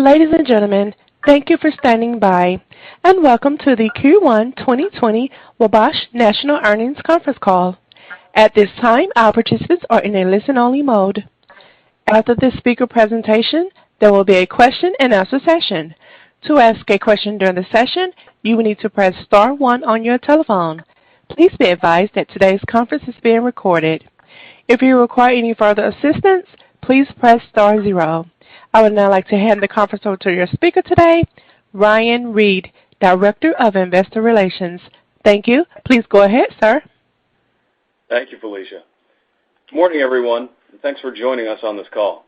Ladies and gentlemen, thank you for standing by, and welcome to the Q1 2020 Wabash National Earnings Conference Call. At this time, our participants are in a listen-only mode. After the speaker presentation, there will be a question-and-answer session. To ask a question during the session, you will need to press star one on your telephone. Please be advised that today's conference is being recorded. If you require any further assistance, please press star zero. I would now like to hand the conference over to your speaker today, Ryan Reed, Director of Investor Relations. Thank you. Please go ahead, sir. Thank you, Felicia. Good morning, everyone, and thanks for joining us on this call.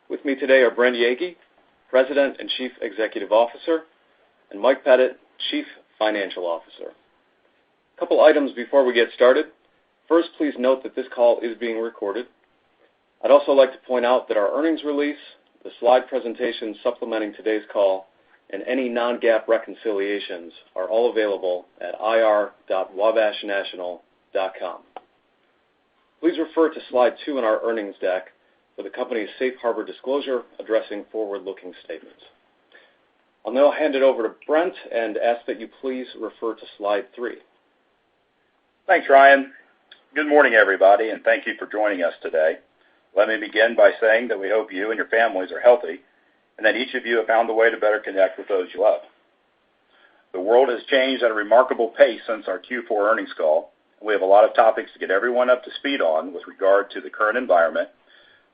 With me today are Brent Yeagy, President and Chief Executive Officer, and Mike Pettit, Chief Financial Officer. A couple items before we get started. First, please note that this call is being recorded. I'd also like to point out that our earnings release, the slide presentation supplementing today's call, and any non-GAAP reconciliations are all available at ir.wabashnational.com. Please refer to slide 2 in our earnings deck for the company's safe harbor disclosure addressing forward-looking statements. I'll now hand it over to Brent and ask that you please refer to slide 3. Thanks, Ryan. Good morning, everybody, and thank you for joining us today. Let me begin by saying that we hope you and your families are healthy and that each of you have found a way to better connect with those you love. The world has changed at a remarkable pace since our Q4 earnings call, and we have a lot of topics to get everyone up to speed on with regard to the current environment,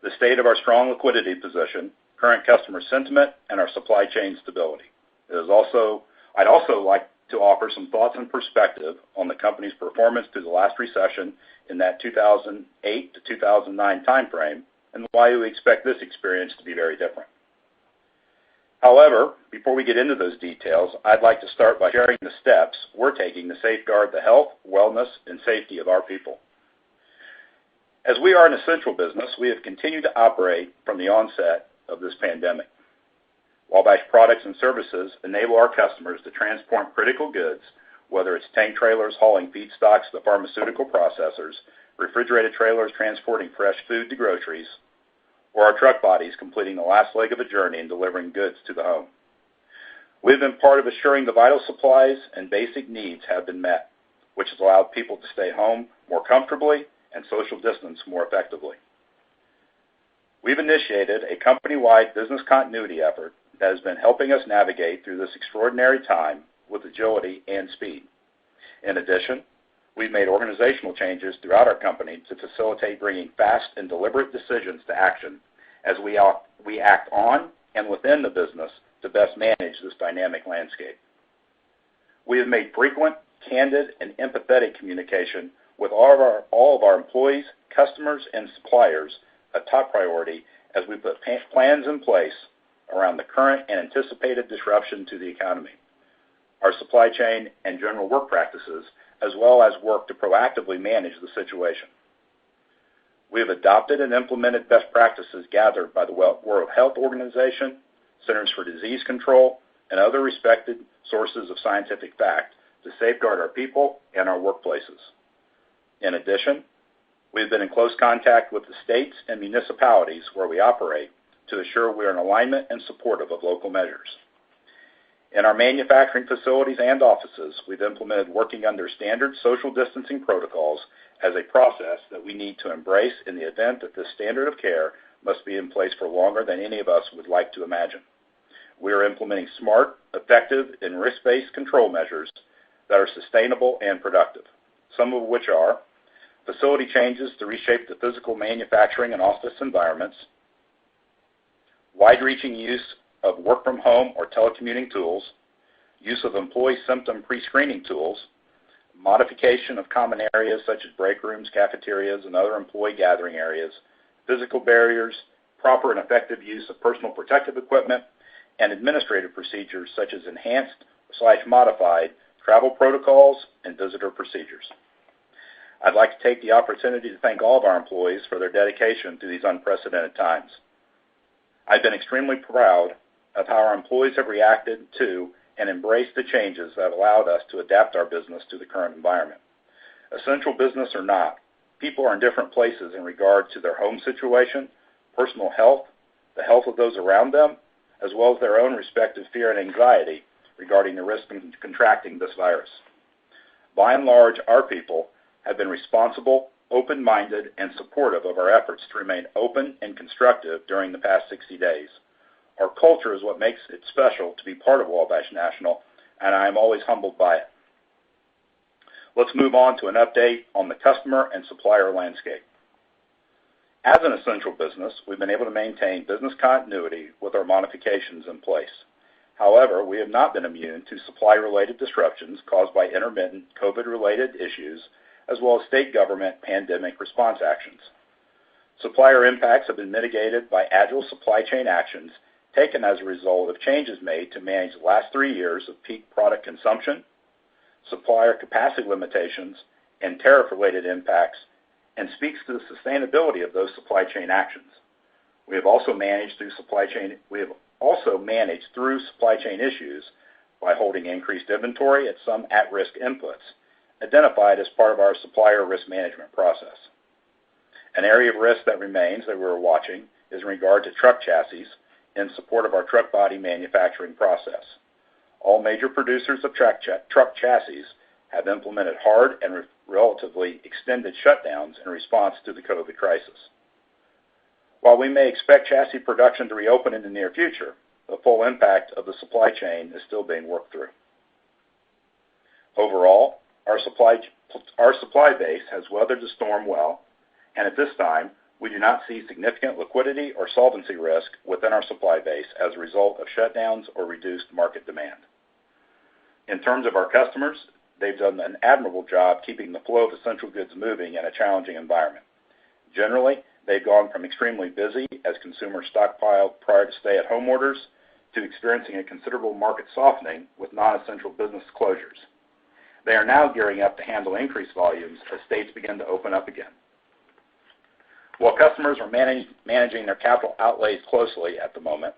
the state of our strong liquidity position, current customer sentiment, and our supply chain stability. I'd also like to offer some thoughts and perspective on the company's performance through the last recession in that 2008 to 2009 timeframe and why we expect this experience to be very different. However, before we get into those details, I'd like to start by sharing the steps we're taking to safeguard the health, wellness, and safety of our people. As we are an essential business, we have continued to operate from the onset of this pandemic. Wabash products and services enable our customers to transport critical goods, whether it's tank trailers hauling feedstocks to pharmaceutical processors, refrigerated trailers transporting fresh food to groceries, or our truck bodies completing the last leg of a journey and delivering goods to the home. We've been part of assuring the vital supplies and basic needs have been met, which has allowed people to stay home more comfortably and social distance more effectively. We've initiated a company-wide business continuity effort that has been helping us navigate through this extraordinary time with agility and speed. In addition, we've made organizational changes throughout our company to facilitate bringing fast and deliberate decisions to action as we act on and within the business to best manage this dynamic landscape. We have made frequent, candid, and empathetic communication with all of our employees, customers, and suppliers a top priority as we put plans in place around the current and anticipated disruption to the economy, our supply chain and general work practices, as well as work to proactively manage the situation. We have adopted and implemented best practices gathered by the World Health Organization, Centers for Disease Control, and other respected sources of scientific fact to safeguard our people and our workplaces. In addition, we have been in close contact with the states and municipalities where we operate to assure we are in alignment and supportive of local measures. In our manufacturing facilities and offices, we've implemented working under standard social distancing protocols as a process that we need to embrace in the event that this standard of care must be in place for longer than any of us would like to imagine. We are implementing smart, effective, and risk-based control measures that are sustainable and productive, some of which are facility changes to reshape the physical manufacturing and office environments, wide-reaching use of work-from-home or telecommuting tools, use of employee symptom pre-screening tools, modification of common areas such as break rooms, cafeterias, and other employee gathering areas, physical barriers, proper and effective use of personal protective equipment, and administrative procedures such as enhanced/modified travel protocols and visitor procedures. I'd like to take the opportunity to thank all of our employees for their dedication through these unprecedented times. I've been extremely proud of how our employees have reacted to and embraced the changes that have allowed us to adapt our business to the current environment. Essential business or not, people are in different places in regard to their home situation, personal health, the health of those around them, as well as their own respective fear and anxiety regarding the risk of contracting this virus. By and large, our people have been responsible, open-minded, and supportive of our efforts to remain open and constructive during the past 60 days. Our culture is what makes it special to be part of Wabash National, and I am always humbled by it. Let's move on to an update on the customer and supplier landscape. As an essential business, we've been able to maintain business continuity with our modifications in place. However, we have not been immune to supply-related disruptions caused by intermittent COVID-related issues, as well as state government pandemic response actions. Supplier impacts have been mitigated by agile supply chain actions taken as a result of changes made to manage the last 3 years of peak product consumption, supplier capacity limitations, and tariff-related impacts, and speaks to the sustainability of those supply chain actions. We have also managed through supply chain issues by holding increased inventory at some at-risk inputs, identified as part of our supplier risk management process. An area of risk that remains that we're watching is in regard to truck chassis in support of our truck body manufacturing process. All major producers of truck chassis have implemented hard and relatively extended shutdowns in response to the COVID crisis. While we may expect chassis production to reopen in the near future, the full impact of the supply chain is still being worked through. Overall, our supply base has weathered the storm well, and at this time, we do not see significant liquidity or solvency risk within our supply base as a result of shutdowns or reduced market demand. In terms of our customers, they've done an admirable job keeping the flow of essential goods moving in a challenging environment. Generally, they've gone from extremely busy as consumers stockpiled prior to stay-at-home orders to experiencing a considerable market softening with non-essential business closures. They are now gearing up to handle increased volumes as states begin to open up again. While customers are managing their capital outlays closely at the moment,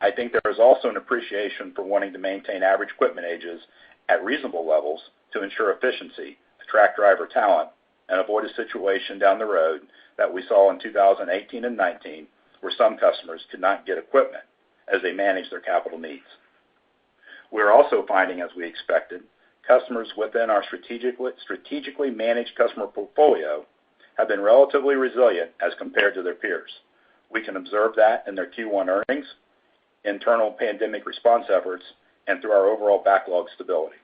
I think there is also an appreciation for wanting to maintain average equipment ages at reasonable levels to ensure efficiency, attract driver talent, and avoid a situation down the road that we saw in 2018 and 19 where some customers could not get equipment as they manage their capital needs. We are also finding, as we expected, customers within our strategically managed customer portfolio have been relatively resilient as compared to their peers. We can observe that in their Q1 earnings, internal pandemic response efforts, and through our overall backlog stability.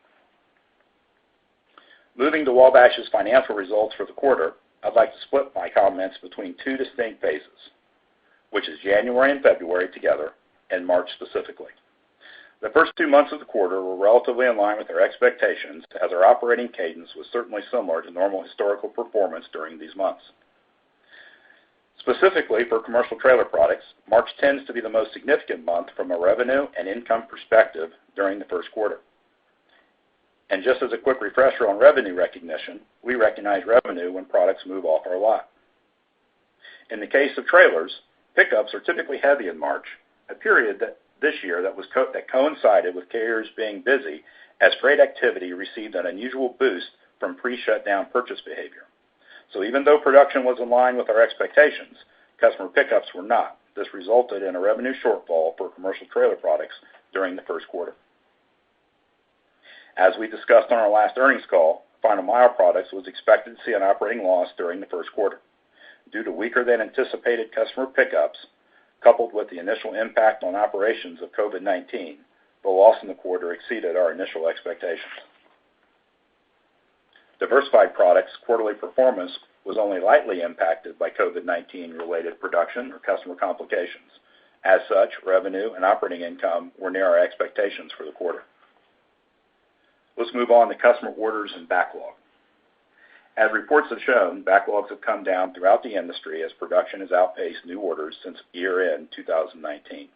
Moving to Wabash's financial results for the quarter, I'd like to split my comments between two distinct phases, which is January and February together, and March specifically. The first 2 months of the quarter were relatively in line with our expectations, as our operating cadence was certainly similar to normal historical performance during these months. Specifically for commercial trailer products, March tends to be the most significant month from a revenue and income perspective during the first quarter. And just as a quick refresher on revenue recognition, we recognize revenue when products move off our lot. In the case of trailers, pickups are typically heavy in March, a period this year that coincided with carriers being busy as freight activity received an unusual boost from pre-shutdown purchase behavior. So even though production was in line with our expectations, customer pickups were not. This resulted in a revenue shortfall for commercial trailer products during the first quarter. As we discussed on our last earnings call, Final Mile Products was expected to see an operating loss during the first quarter. Due to weaker than anticipated customer pickups, coupled with the initial impact on operations of COVID-19, the loss in the quarter exceeded our initial expectations. Diversified Products' quarterly performance was only lightly impacted by COVID-19 related production or customer complications. As such, revenue and operating income were near our expectations for the quarter. Let's move on to customer orders and backlog. As reports have shown, backlogs have come down throughout the industry as production has outpaced new orders since year-end 2019.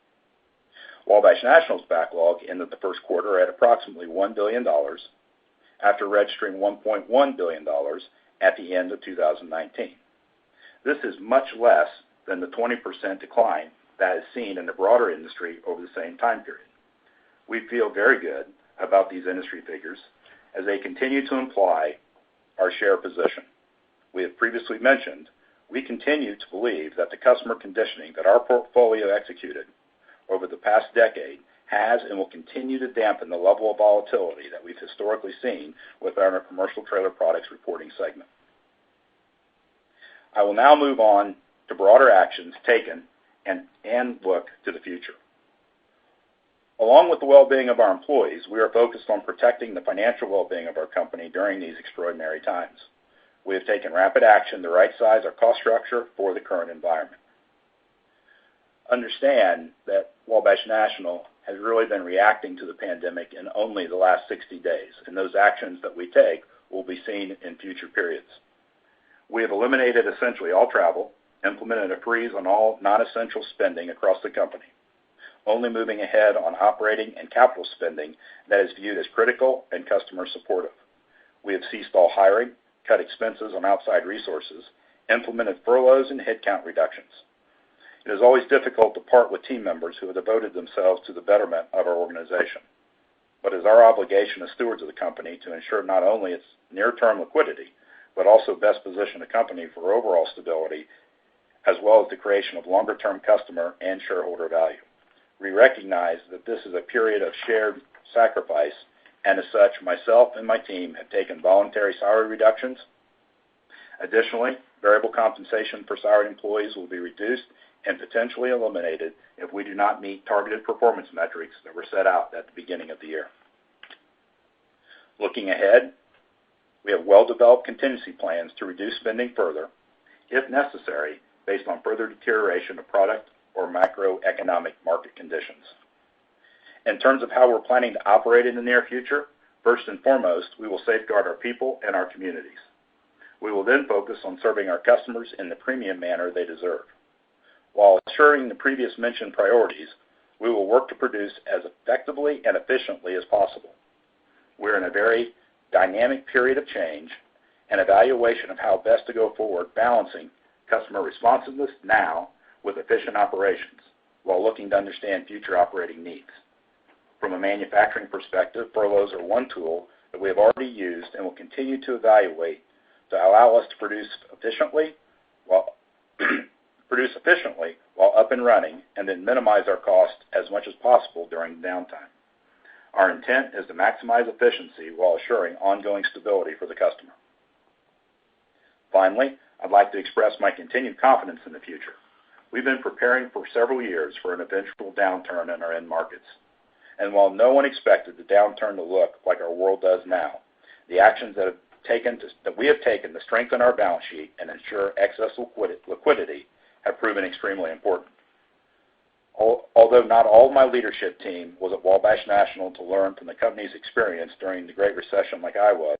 Wabash National's backlog ended the first quarter at approximately $1 billion, after registering $1.1 billion at the end of 2019. This is much less than the 20% decline that is seen in the broader industry over the same time period. We feel very good about these industry figures as they continue to imply our share position. We have previously mentioned we continue to believe that the customer conditioning that our portfolio executed over the past decade has and will continue to dampen the level of volatility that we've historically seen with our commercial trailer products reporting segment. I will now move on to broader actions taken and look to the future. Along with the well-being of our employees, we are focused on protecting the financial well-being of our company during these extraordinary times. We have taken rapid action to right-size our cost structure for the current environment. Understand that Wabash National has really been reacting to the pandemic in only the last 60 days, and those actions that we take will be seen in future periods. We have eliminated essentially all travel, implemented a freeze on all non-essential spending across the company, only moving ahead on operating and capital spending that is viewed as critical and customer supportive. We have ceased all hiring, cut expenses on outside resources, implemented furloughs and headcount reductions. It is always difficult to part with team members who have devoted themselves to the betterment of our organization. But it is our obligation as stewards of the company to ensure not only its near-term liquidity, but also best position the company for overall stability, as well as the creation of longer-term customer and shareholder value. We recognize that this is a period of shared sacrifice, and as such, myself and my team have taken voluntary salary reductions. Additionally, variable compensation for salaried employees will be reduced and potentially eliminated if we do not meet targeted performance metrics that were set out at the beginning of the year. Looking ahead, we have well-developed contingency plans to reduce spending further, if necessary, based on further deterioration of product or macroeconomic market conditions. In terms of how we're planning to operate in the near future, first and foremost, we will safeguard our people and our communities. We will then focus on serving our customers in the premium manner they deserve. While assuring the previous mentioned priorities, we will work to produce as effectively and efficiently as possible. We're in a very dynamic period of change and evaluation of how best to go forward, balancing customer responsiveness now with efficient operations, while looking to understand future operating needs. From a manufacturing perspective, furloughs are one tool that we have already used and will continue to evaluate to allow us to produce efficiently while up and running, and then minimize our cost as much as possible during downtime. Our intent is to maximize efficiency while assuring ongoing stability for the customer. Finally, I'd like to express my continued confidence in the future. We've been preparing for several years for an eventual downturn in our end markets. And while no one expected the downturn to look like our world does now, the actions that we have taken to strengthen our balance sheet and ensure excess liquidity have proven extremely important. Although not all of my leadership team was at Wabash National to learn from the company's experience during the Great Recession like I was,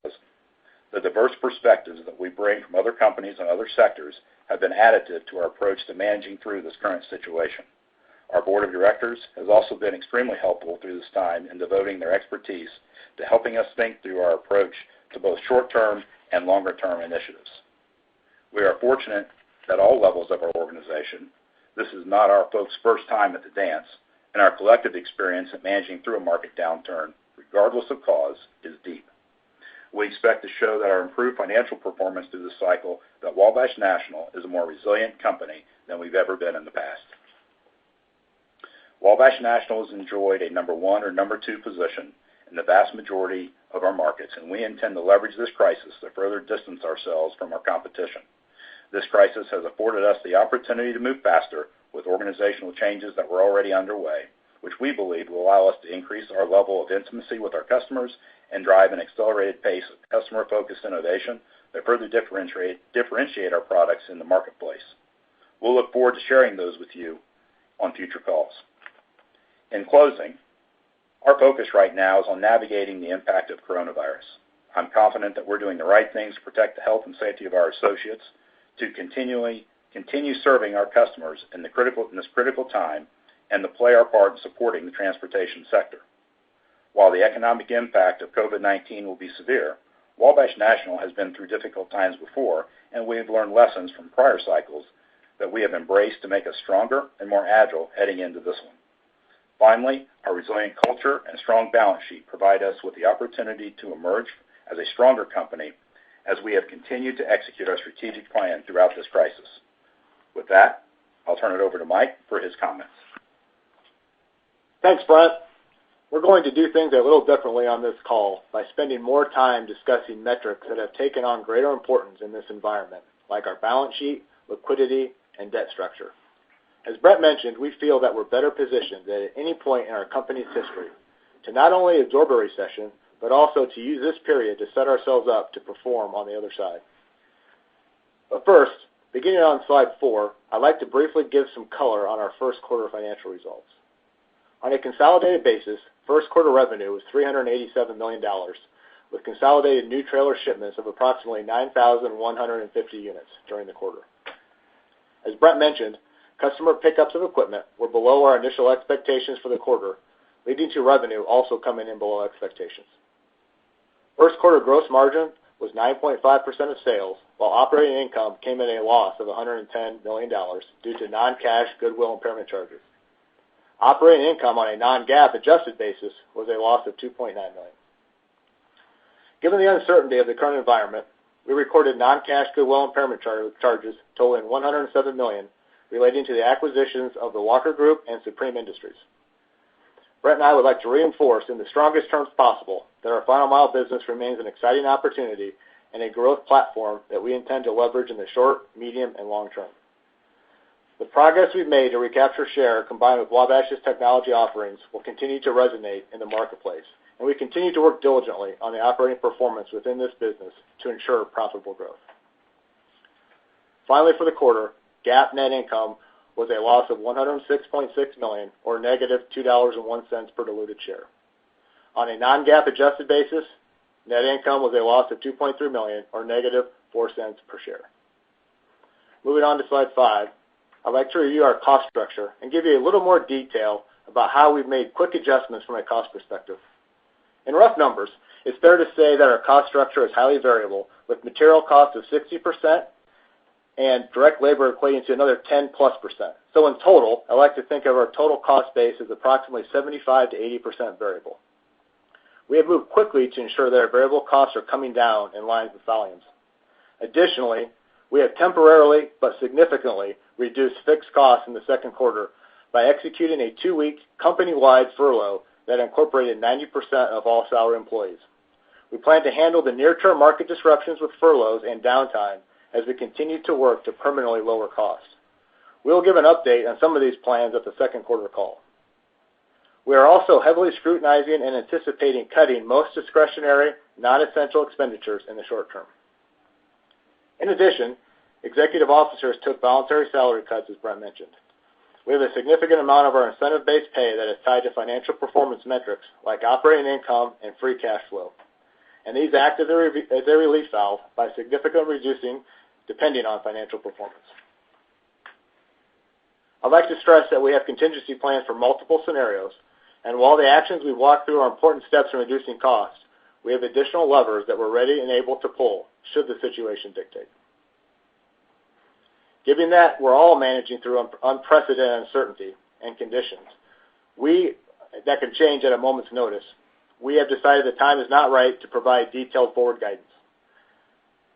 the diverse perspectives that we bring from other companies and other sectors have been additive to our approach to managing through this current situation. Our board of directors has also been extremely helpful through this time in devoting their expertise to helping us think through our approach to both short-term and longer-term initiatives. We are fortunate at all levels of our organization. This is not our folks' first time at the dance, and our collective experience at managing through a market downturn, regardless of cause, is deep. We expect to show that our improved financial performance through this cycle, that Wabash National is a more resilient company than we've ever been in the past. Wabash National has enjoyed a number 1 or number 2 position in the vast majority of our markets, and we intend to leverage this crisis to further distance ourselves from our competition. This crisis has afforded us the opportunity to move faster with organizational changes that were already underway, which we believe will allow us to increase our level of intimacy with our customers and drive an accelerated pace of customer-focused innovation that further differentiate our products in the marketplace. We'll look forward to sharing those with you on future calls. In closing, our focus right now is on navigating the impact of coronavirus. I'm confident that we're doing the right things to protect the health and safety of our associates, to continue serving our customers in this critical time, and to play our part in supporting the transportation sector. While the economic impact of COVID-19 will be severe, Wabash National has been through difficult times before, and we have learned lessons from prior cycles that we have embraced to make us stronger and more agile heading into this one. Finally, our resilient culture and strong balance sheet provide us with the opportunity to emerge as a stronger company as we have continued to execute our strategic plan throughout this crisis. With that, I'll turn it over to Mike for his comments. Thanks, Brent. We're going to do things a little differently on this call by spending more time discussing metrics that have taken on greater importance in this environment, like our balance sheet, liquidity, and debt structure. As Brent mentioned, we feel that we're better positioned than at any point in our company's history to not only absorb a recession, but also to use this period to set ourselves up to perform on the other side. But first, beginning on slide 4, I'd like to briefly give some color on our first quarter financial results. On a consolidated basis, first quarter revenue was $387 million, with consolidated new trailer shipments of approximately 9,150 units during the quarter. As Brent mentioned, customer pickups of equipment were below our initial expectations for the quarter, leading to revenue also coming in below expectations. First quarter gross margin was 9.5% of sales, while operating income came in a loss of $110 million due to non-cash goodwill impairment charges. Operating income on a non-GAAP adjusted basis was a loss of $2.9 million. Given the uncertainty of the current environment, we recorded non-cash goodwill impairment charges totaling $107 million relating to the acquisitions of the Walker Group and Supreme Industries. Brent and I would like to reinforce in the strongest terms possible that our final mile business remains an exciting opportunity and a growth platform that we intend to leverage in the short, medium, and long term. The progress we've made to recapture share combined with Wabash's technology offerings will continue to resonate in the marketplace, and we continue to work diligently on the operating performance within this business to ensure profitable growth. Finally, for the quarter, GAAP net income was a loss of $106.6 million, or negative $2.01 per diluted share. On a non-GAAP adjusted basis, net income was a loss of $2.3 million, or negative 4 cents per share. Moving on to slide 5, I'd like to review our cost structure and give you a little more detail about how we've made quick adjustments from a cost perspective. In rough numbers, it's fair to say that our cost structure is highly variable, with material costs of 60% and direct labor equating to another 10+%. So in total, I like to think of our total cost base as approximately 75 to 80% variable. We have moved quickly to ensure that our variable costs are coming down in line with volumes. Additionally, we have temporarily but significantly reduced fixed costs in the second quarter by executing a 2-week company-wide furlough that incorporated 90% of all salary employees. We plan to handle the near-term market disruptions with furloughs and downtime as we continue to work to permanently lower costs. We will give an update on some of these plans at the second quarter call. We are also heavily scrutinizing and anticipating cutting most discretionary, non-essential expenditures in the short term. In addition, executive officers took voluntary salary cuts, as Brent mentioned. We have a significant amount of our incentive-based pay that is tied to financial performance metrics like operating income and free cash flow, and these act as a relief valve by significantly reducing depending on financial performance. I'd like to stress that we have contingency plans for multiple scenarios, and while the actions we walk through are important steps in reducing costs, we have additional levers that we're ready and able to pull should the situation dictate. Given that we're all managing through unprecedented uncertainty and conditions that can change at a moment's notice, we have decided the time is not right to provide detailed forward guidance.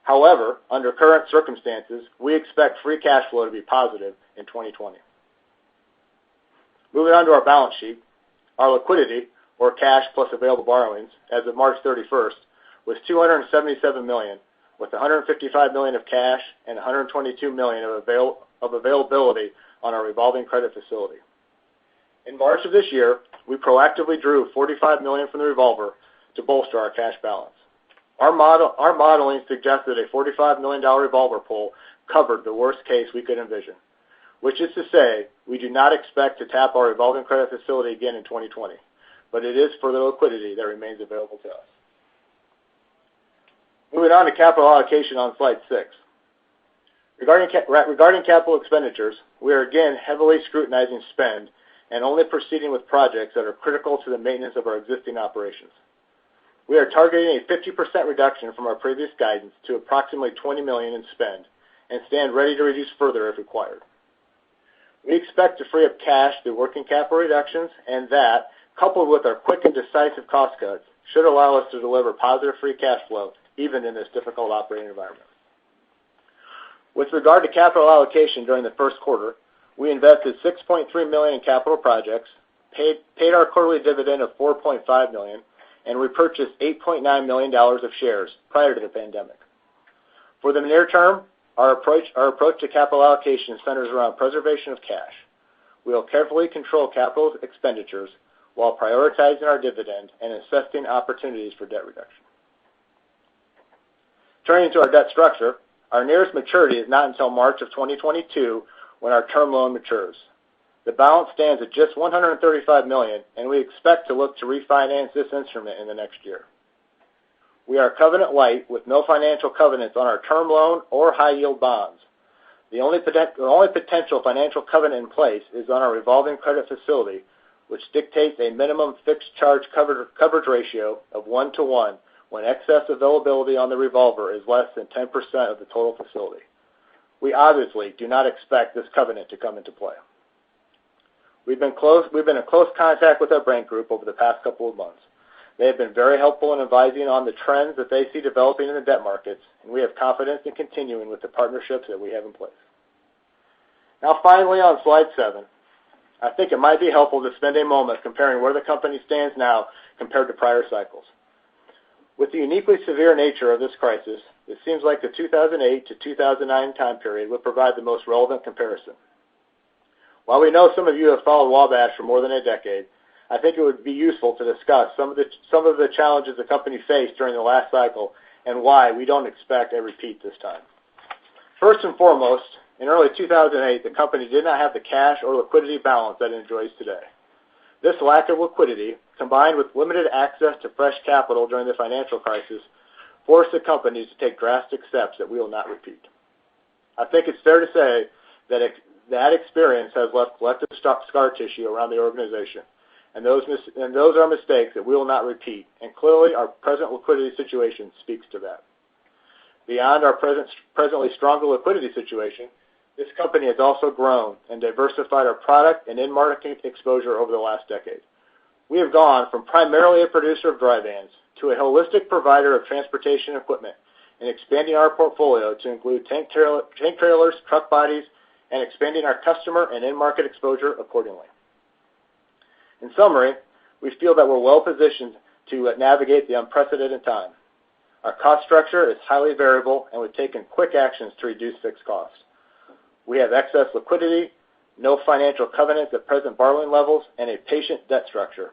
However, under current circumstances, we expect free cash flow to be positive in 2020. Moving on to our balance sheet, our liquidity, or cash plus available borrowings, as of March 31st, was $277 million, with $155 million of cash and $122 million of availability on our revolving credit facility. In March of this year, we proactively drew $45 million from the revolver to bolster our cash balance. Our modeling suggested a $45 million revolver pull covered the worst case we could envision, which is to say we do not expect to tap our revolving credit facility again in 2020, but it is for the liquidity that remains available to us. Moving on to capital allocation on slide 6. Regarding capital expenditures, we are again heavily scrutinizing spend and only proceeding with projects that are critical to the maintenance of our existing operations. We are targeting a 50% reduction from our previous guidance to approximately $20 million in spend and stand ready to reduce further if required. We expect to free up cash through working capital reductions, and that, coupled with our quick and decisive cost cuts, should allow us to deliver positive free cash flow even in this difficult operating environment. With regard to capital allocation during the first quarter, we invested $6.3 million in capital projects, paid our quarterly dividend of $4.5 million, and repurchased $8.9 million of shares prior to the pandemic. For the near term, our approach to capital allocation centers around preservation of cash. We will carefully control capital expenditures while prioritizing our dividend and assessing opportunities for debt reduction. Turning to our debt structure, our nearest maturity is not until March of 2022 when our term loan matures. The balance stands at just $135 million, and we expect to look to refinance this instrument in the next year. We are covenant light with no financial covenants on our term loan or high-yield bonds. The only potential financial covenant in place is on our revolving credit facility, which dictates a minimum fixed charge coverage ratio of 1-to-1 when excess availability on the revolver is less than 10% of the total facility. We obviously do not expect this covenant to come into play. We've been in close contact with our Brent group over the past couple of months. They have been very helpful in advising on the trends that they see developing in the debt markets, and we have confidence in continuing with the partnerships that we have in place. Now finally on slide 7, I think it might be helpful to spend a moment comparing where the company stands now compared to prior cycles. With the uniquely severe nature of this crisis, it seems like the 2008 to 2009 time period would provide the most relevant comparison. While we know some of you have followed Wabash for more than a decade, I think it would be useful to discuss some of the challenges the company faced during the last cycle and why we don't expect a repeat this time. First and foremost, in early 2008, the company did not have the cash or liquidity balance that it enjoys today. This lack of liquidity, combined with limited access to fresh capital during the financial crisis, forced the company to take drastic steps that we will not repeat. I think it's fair to say that experience has left collective scar tissue around the organization, and those are mistakes that we will not repeat, and clearly our present liquidity situation speaks to that. Beyond our presently stronger liquidity situation, this company has also grown and diversified our product and in-market exposure over the last decade. We have gone from primarily a producer of dry vans to a holistic provider of transportation equipment and expanding our portfolio to include tank trailers, truck bodies, and expanding our customer and in-market exposure accordingly. In summary, we feel that we're well positioned to navigate the unprecedented time. Our cost structure is highly variable, and we've taken quick actions to reduce fixed costs. We have excess liquidity, no financial covenants at present borrowing levels, and a patient debt structure.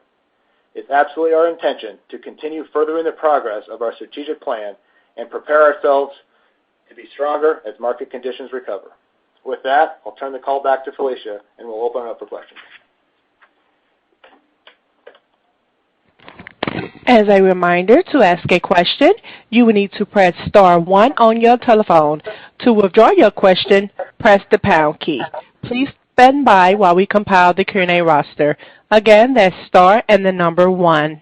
It's absolutely our intention to continue furthering the progress of our strategic plan and prepare ourselves to be stronger as market conditions recover. With that, I'll turn the call back to Felicia, and we'll open it up for questions. As a reminder, to ask a question, you will need to press star 1 on your telephone. To withdraw your question, press the pound key. Please stand by while we compile the Q&A roster. Again, that's star and the number 1.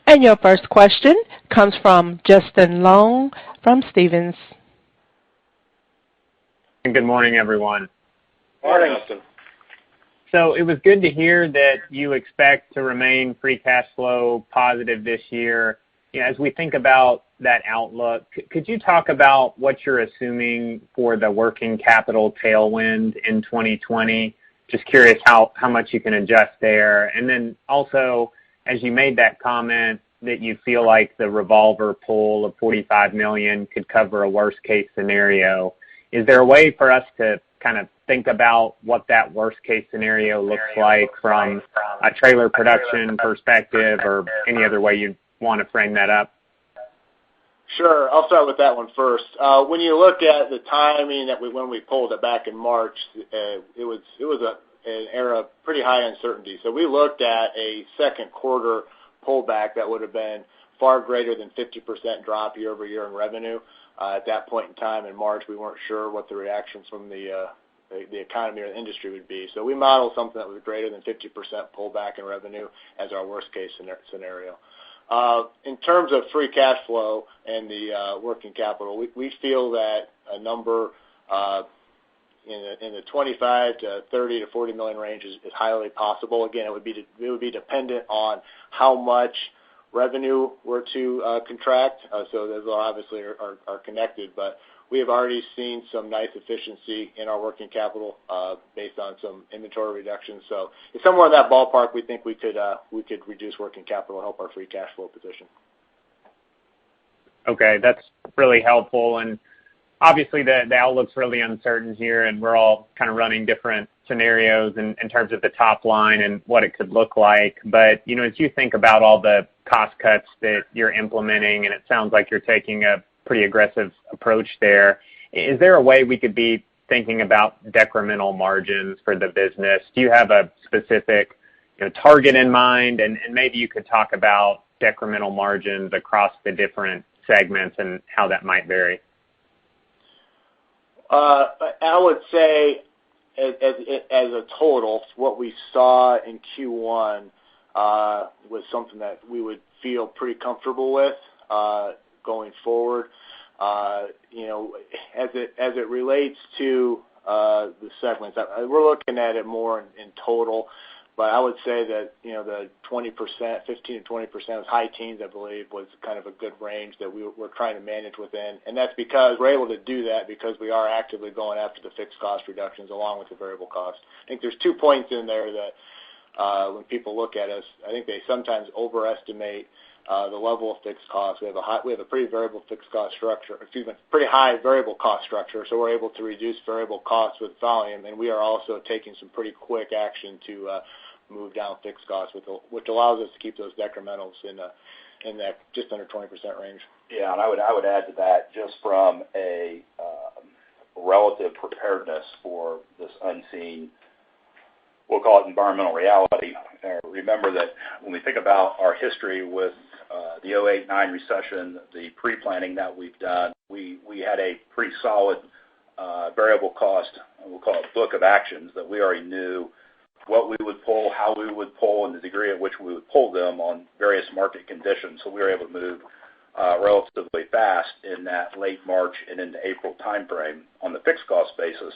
And your first question comes from Justin Long from Stephens. Good morning, everyone. Morning, Justin. So it was good to hear that you expect to remain free cash flow positive this year. As we think about that outlook, could you talk about what you're assuming for the working capital tailwind in 2020? Just curious how much you can adjust there. And then also, as you made that comment that you feel like the revolver pull of $45 million could cover a worst-case scenario, is there a way for us to kind of think about what that worst-case scenario looks like from a trailer production perspective or any other way you want to frame that up? Sure. I'll start with that one first. When you look at the timing when we pulled it back in March, it was an era of pretty high uncertainty. So we looked at a second quarter pullback that would have been far greater than 50% drop year over year in revenue. At that point in time in March, we weren't sure what the reactions from the economy or the industry would be. So we modeled something that was greater than 50% pullback in revenue as our worst case scenario. In terms of free cash flow and the working capital, we feel that a number in the 25 to 30 to 40 million range is highly possible. Again, it would be dependent on how much revenue were to contract. So those obviously are connected, but we have already seen some nice efficiency in our working capital based on some inventory reductions. So it's somewhere in that ballpark. We think we could reduce working capital, help our free cash flow position. Okay, that's really helpful. And obviously the outlook's really uncertain here, and we're all kind of running different scenarios in terms of the top line and what it could look like. But, as you think about all the cost cuts that you're implementing, and it sounds like you're taking a pretty aggressive approach there, is there a way we could be thinking about decremental margins for the business? Do you have a specific target in mind? And maybe you could talk about decremental margins across the different segments and how that might vary. I would say as a total, what we saw in Q1 was something that we would feel pretty comfortable with going forward. As it relates to the segments, we're looking at it more in total. But I would say that the 20%, 15 to 20%, high teens, I believe, was kind of a good range that we're trying to manage within, and that's because we're able to do that because we are actively going after the fixed cost reductions along with the variable cost. I think there's 2 points in there that when people look at us, I think they sometimes overestimate the level of fixed costs. We have a pretty variable fixed cost structure. Pretty high variable cost structure. So we're able to reduce variable costs with volume, and we are also taking some pretty quick action to move down fixed costs, which allows us to keep those decrementals in that just under 20% range. Yeah, and I would add to that just from a relative preparedness for this unseen, we'll call it environmental reality. Remember that when we think about our history with the 08-09 recession, the pre-planning that we've done, we had a pretty solid variable cost, we'll call it book of actions, that we already knew what we would pull, how we would pull, and the degree at which we would pull them on various market conditions. So we were able to move relatively fast in that late March and into April timeframe. On the fixed cost basis,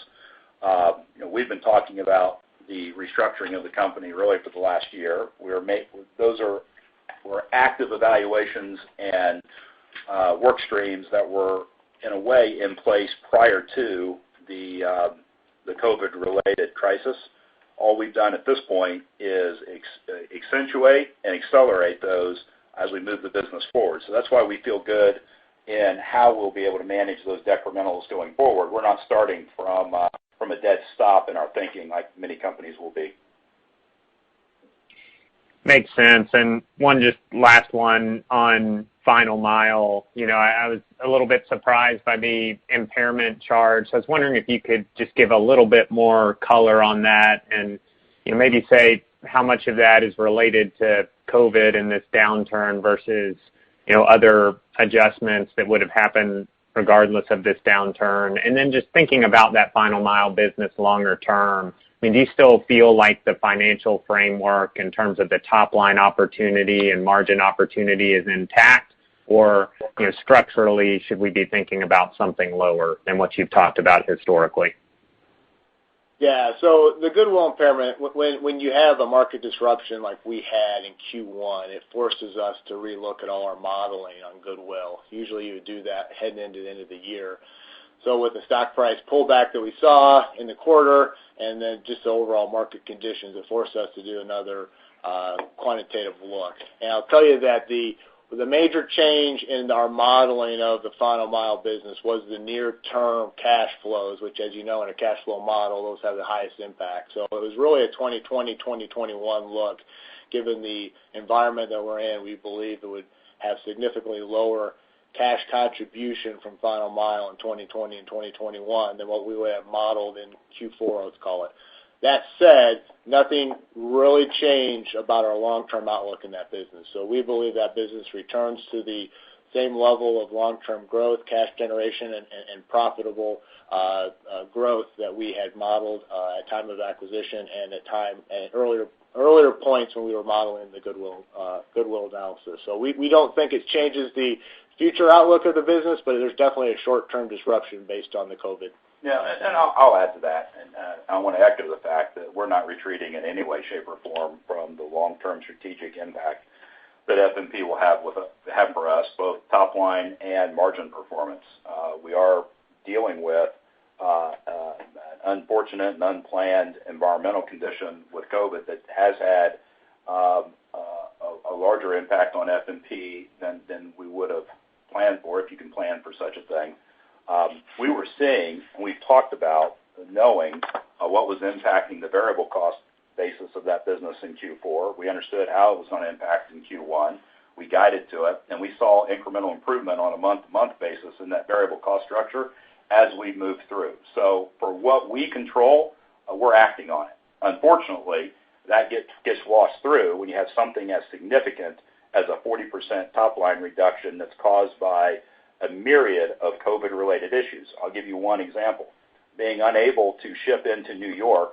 we've been talking about the restructuring of the company really for the last year. Those were active evaluations and work streams that were in a way in place prior to the COVID-related crisis. All we've done at this point is accentuate and accelerate those as we move the business forward. So that's why we feel good in how we'll be able to manage those decrementals going forward. We're not starting from a dead stop in our thinking like many companies will be. Makes sense. And just last one on Final Mile. I was a little bit surprised by the impairment charge. So I was wondering if you could just give a little bit more color on that and maybe say how much of that is related to COVID and this downturn versus other adjustments that would have happened regardless of this downturn. And then just thinking about that Final Mile business longer term, do you still feel like the financial framework in terms of the top line opportunity and margin opportunity is intact? Or, structurally, should we be thinking about something lower than what you've talked about historically? Yeah, so the goodwill impairment, when you have a market disruption like we had in Q1, it forces us to relook at all our modeling on goodwill. Usually you would do that heading into the end of the year. So with the stock price pullback that we saw in the quarter and then just the overall market conditions, it forced us to do another quantitative look. And I'll tell you that the major change in our modeling of the Final Mile business was the near-term cash flows, which, as you know, in a cash flow model, those have the highest impact. So it was really a 2020, 2021 look. Given the environment that we're in, we believe it would have significantly lower cash contribution from Final Mile in 2020 and 2021 than what we would have modeled in Q4, let's call it. That said, nothing really changed about our long-term outlook in that business. So we believe that business returns to the same level of long-term growth, cash generation, and profitable growth that we had modeled at time of acquisition and at earlier points when we were modeling the goodwill analysis. So we don't think it changes the future outlook of the business, but there's definitely a short-term disruption based on the COVID. Yeah, and I'll add to that, and I want to echo the fact that we're not retreating in any way, shape, or form from the long-term strategic impact that F&P will have for us, both top line and margin performance. We are dealing with an unfortunate and unplanned environmental condition with COVID that has had a larger impact on F&P than we would have planned for, if you can plan for such a thing. We were seeing, and we've talked about knowing what was impacting the variable cost basis of that business in Q4. We understood how it was going to impact in Q1. We guided to it, and we saw incremental improvement on a month-to-month basis in that variable cost structure as we moved through. So for what we control, we're acting on it. Unfortunately, that gets washed through when you have something as significant as a 40% top-line reduction that's caused by a myriad of COVID-related issues. I'll give you one example. Being unable to ship into New York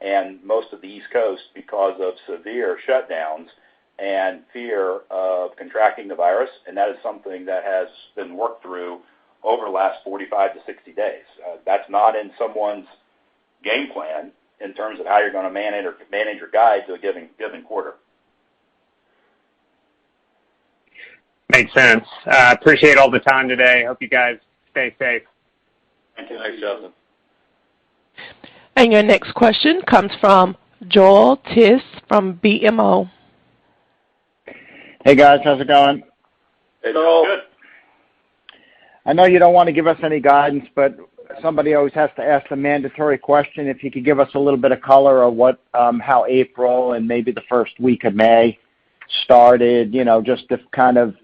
and most of the East Coast because of severe shutdowns and fear of contracting the virus, and that is something that has been worked through over the last 45 to 60 days. That's not in someone's game plan in terms of how you're going to manage your guide to a given quarter. Makes sense. Appreciate all the time today. Hope you guys stay safe. Thank you. Thanks, Justin. And your next question comes from Joel Tiss from BMO. Hey guys, how's it going? Hey, Joel. Good. I know you don't want to give us any guidance, but somebody always has to ask the mandatory question. If you could give us a little bit of color of what, how April and maybe the first week of May started, just if kind of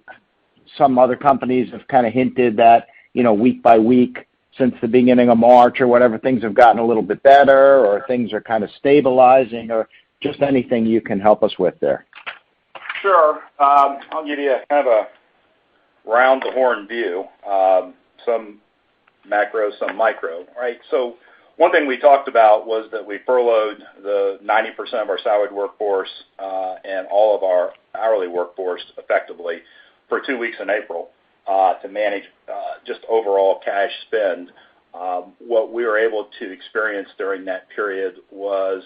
some other companies have kind of hinted that, week by week since the beginning of March or whatever, things have gotten a little bit better or things are kind of stabilizing or just anything you can help us with there. Sure. I'll give you kind of a round the horn view, some macro, some micro, right? So one thing we talked about was that we furloughed the 90% of our salaried workforce and all of our hourly workforce effectively for 2 weeks in April to manage just overall cash spend. What we were able to experience during that period was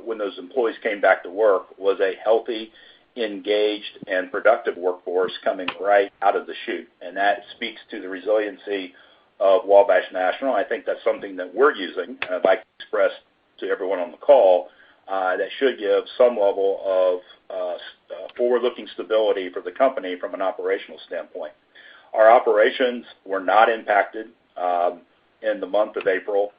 when those employees came back to work, was a healthy, engaged, and productive workforce coming right out of the chute. And that speaks to the resiliency of Wabash National. I think that's something that we're using, and I'd like to express to everyone on the call, that should give some level of forward-looking stability for the company from an operational standpoint. Our operations were not impacted in the month of April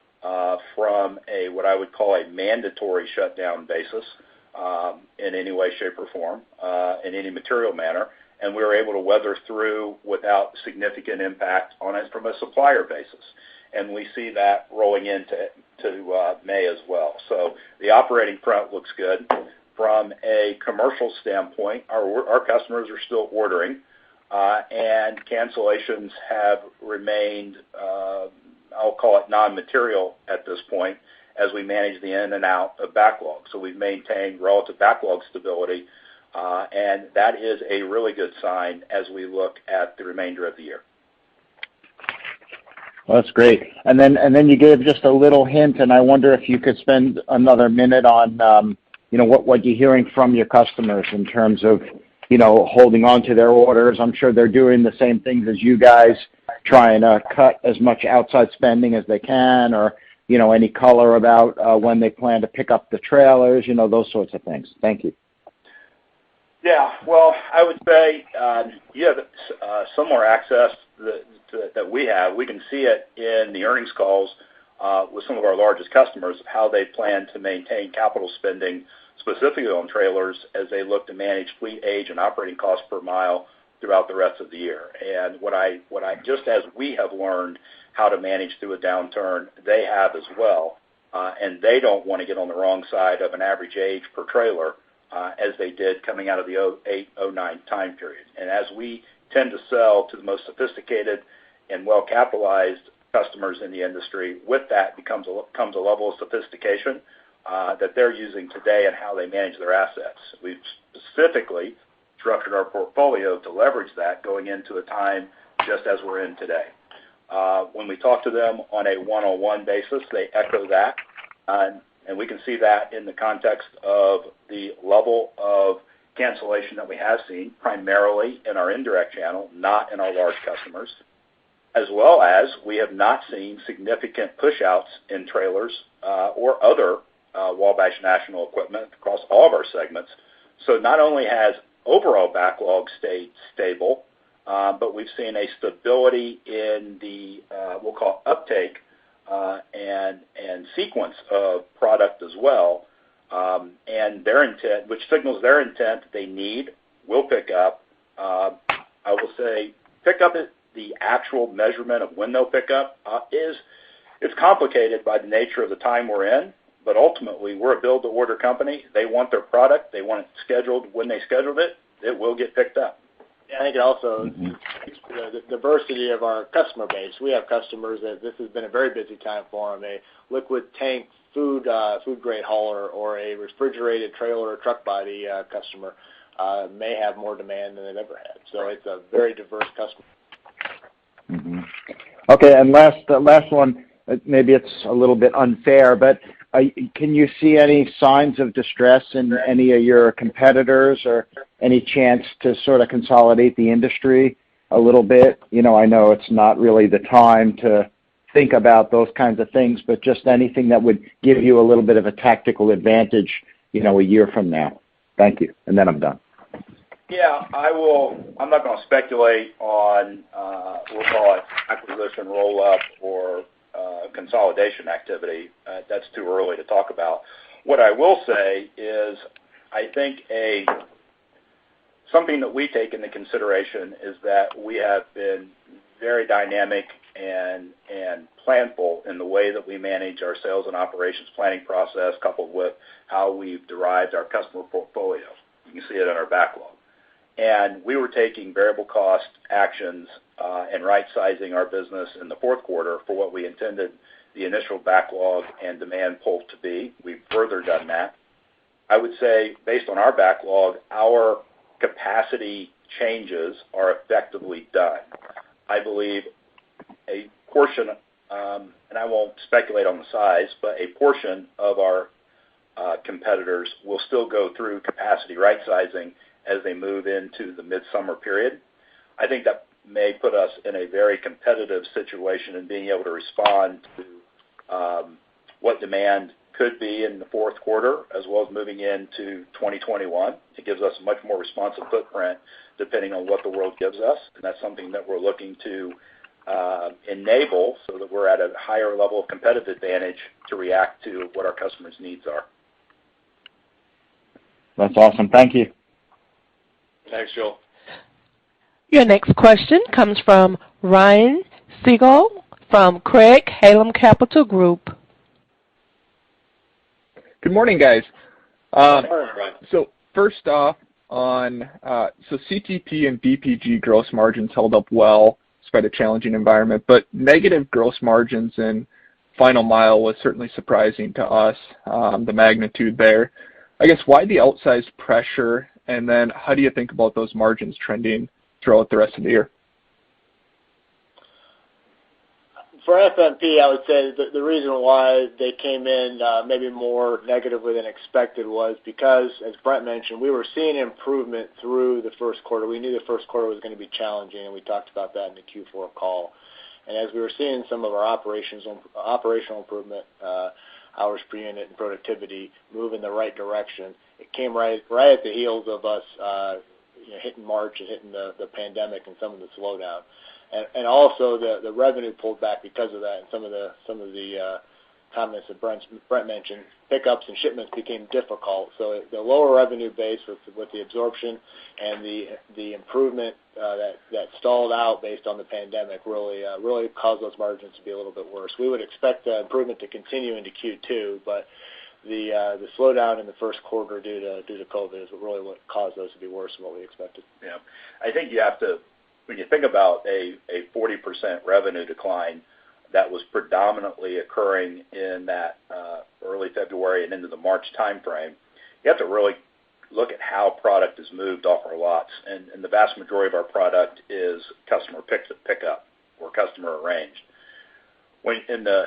from what I would call a mandatory shutdown basis in any way, shape, or form, in any material manner, and we were able to weather through without significant impact on it from a supplier basis. And we see that rolling into May as well. So the operating front looks good. From a commercial standpoint, our customers are still ordering, and cancellations have remained, I'll call it non-material at this point, as we manage the in and out of backlog. So we've maintained relative backlog stability, and that is a really good sign as we look at the remainder of the year. Well, that's great. And then you gave just a little hint, and I wonder if you could spend another minute on, what you're hearing from your customers in terms of, holding on to their orders. I'm sure they're doing the same things as you guys, trying to cut as much outside spending as they can, or, any color about when they plan to pick up the trailers, those sorts of things. Thank you. Yeah, well, I would say you have similar access that we have. We can see it in the earnings calls with some of our largest customers of how they plan to maintain capital spending, specifically on trailers, as they look to manage fleet age and operating costs per mile throughout the rest of the year. And what I just as we have learned how to manage through a downturn, they have as well, and they don't want to get on the wrong side of an average age per trailer as they did coming out of the 2008, 2009 time period. And as we tend to sell to the most sophisticated and well-capitalized customers in the industry, with that comes a level of sophistication that they're using today and how they manage their assets. We've specifically structured our portfolio to leverage that going into a time just as we're in today. When we talk to them on a one-on-one basis, they echo that, and we can see that in the context of the level of cancellation that we have seen primarily in our indirect channel, not in our large customers, as well as we have not seen significant push-outs in trailers or other Wabash National equipment across all of our segments. So not only has overall backlog stayed stable, but we've seen a stability in the we'll call uptake and sequence of product as well, and their intent, which signals their intent that they need, will pick up. I will say pick up the actual measurement of when they'll pick up it's complicated by the nature of the time we're in, but ultimately we're a build-to-order company. They want their product. They want it scheduled when they scheduled it. It will get picked up. Yeah, I think it also the diversity of our customer base. We have customers that this has been a very busy time for them. A liquid tank food grade hauler or a refrigerated trailer or truck body customer may have more demand than they've ever had. So it's a very diverse customer. Mm-hmm. Okay, and last one, maybe it's a little bit unfair, but can you see any signs of distress in any of your competitors or any chance to sort of consolidate the industry a little bit? You know, I know it's not really the time to think about those kinds of things, but just anything that would give you a little bit of a tactical advantage, you know, a year from now. Thank you, and then I'm done. Yeah, I'm not going to speculate on, we'll call it acquisition roll-up or consolidation activity. That's too early to talk about. What I will say is I think something that we take into consideration is that we have been very dynamic and planful in the way that we manage our sales and operations planning process, coupled with how we've derived our customer portfolio. You can see it in our backlog. And we were taking variable cost actions and right-sizing our business in the fourth quarter for what we intended the initial backlog and demand pull to be. We've further done that. I would say, based on our backlog, our capacity changes are effectively done. I believe a portion, and I won't speculate on the size, but a portion of our competitors will still go through capacity right-sizing as they move into the midsummer period. I think that may put us in a very competitive situation in being able to respond to what demand could be in the fourth quarter, as well as moving into 2021. It gives us a much more responsive footprint depending on what the world gives us, and that's something that we're looking to enable so that we're at a higher level of competitive advantage to react to what our customers' needs are. That's awesome. Thank you. Thanks, Joel. Your next question comes from Ryan Sigdahl from Craig-Hallum Capital Group. Good morning, guys. Good morning, Ryan. So first off, on CTP and BPG gross margins held up well despite a challenging environment, but negative gross margins in Final Mile was certainly surprising to us, the magnitude there. I guess why the outsized pressure, and then how do you think about those margins trending throughout the rest of the year? For FMP, I would say the reason why they came in maybe more negatively than expected was because, as Brent mentioned, we were seeing improvement through the first quarter. We knew the first quarter was going to be challenging, and we talked about that in the Q4 call. And as we were seeing some of our operational improvement, hours per unit and productivity move in the right direction, it came right at the heels of us hitting March and hitting the pandemic and some of the slowdown. And also the revenue pulled back because of that, and some of the comments that Brent mentioned, pickups and shipments became difficult. So the lower revenue base with the absorption and the improvement that stalled out based on the pandemic really caused those margins to be a little bit worse. We would expect the improvement to continue into Q2, but the slowdown in the first quarter due to COVID is really what caused those to be worse than what we expected. Yeah, I think you have to, when you think about a 40% revenue decline that was predominantly occurring in that early February and into the March timeframe, you have to really look at how product is moved off our lots. And the vast majority of our product is customer pickup or customer arranged. When in the